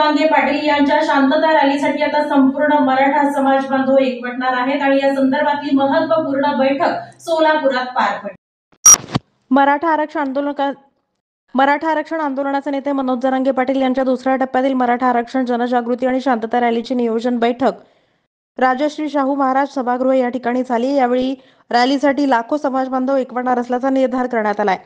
जरांगे पाटील यांच्या शांतता रॅलीसाठी आता संपूर्ण मराठा समाज बांधव एकवटणार आहेत आणि या संदर्भातली महत्त्वपूर्ण बैठक सोलापुरात पार पडली। मराठा आरक्षण आंदोलनाचे नेते मनोज जरांगे पाटील यांच्या दुसऱ्या टप्प्यातील मराठा आरक्षण जनजागृती आणि शांतता रॅलीची नियोजन बैठक राजश्री शाहू महाराज सभागृह या ठिकाणी झाली। यावेळी रॅलीसाठी लाखो समाज बांधव एकवटणार असल्याचा निर्धार करण्यात आलाय।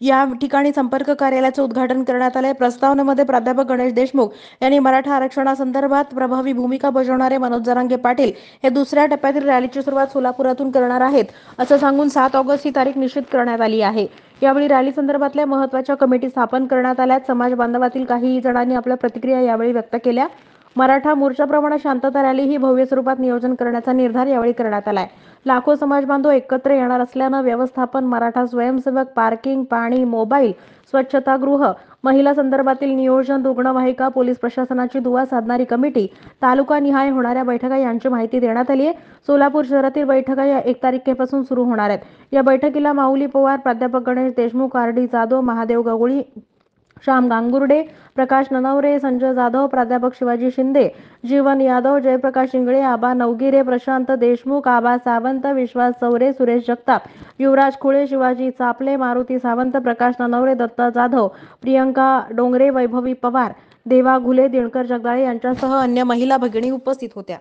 या ठिकाणी संपर्क कार्यालयाचे उद्घाटन करण्यात आले। प्रस्तावनेमध्ये प्राध्यापक गणेश देशमुख यांनी मराठा आरक्षणासंदर्भात प्रभावी भूमिका बजावणारे मनोज जरांगे पाटील हे दुसऱ्या टप्प्यातील रॅलीची सुरुवात सोलापुरातून करणार आहेत असं सांगून 7 ऑगस्ट ही तारीख निश्चित करण्यात आली आहे। यावेळी रॅली संदर्भातल्या महत्त्वाच्या कमिटी स्थापन करण्यात आल्या। समाज बांधवातील काही जणांनी आपल्या प्रतिक्रिया यावेळी व्यक्त केल्या। मराठा मोर्चाप्रमाणे शांतता रॅली ही भव्य स्वरूपात नियोजन करण्याचा निर्धार यावेळी करण्यात आलाय। लाखो समाज बांधव एकत्र येणार असल्यानं व्यवस्थापन, मराठा स्वयंसेवक, पार्किंग, पाणी, मोबाईल, स्वच्छतागृह, महिला संदर्भातील नियोजन, रुग्णवाहिका, पोलीस प्रशासनाची दुवा साधणारी कमिटी, तालुकानिहाय होणाऱ्या बैठका यांची माहिती देण्यात आली आहे। सोलापूर शहरातील बैठका या 1 तारखेपासून सुरू होणार आहेत। या बैठकीला माऊली पवार, प्राध्यापक गणेश देशमुख, आर.डी. जाधव, महादेव गवळी, श्याम गांगुर्डे, प्रकाश ननवरे, संजय जाधव, प्राध्यापक शिवाजी शिंदे, जीवन यादव, जयप्रकाश इंगळे, आबा नवगिरे, प्रशांत देशमुख, आबा सावंत, विश्वास चौरे, सुरेश जगताप, युवराज खुळे, शिवाजी चापले, मारुती सावंत, प्रकाश ननवरे, दत्ता जाधव, प्रियंका डोंगरे, वैभवी पवार, देवा घुले, दिनकर जगदाळे यांच्यासह अन्य महिला भगिनी उपस्थित होत्या।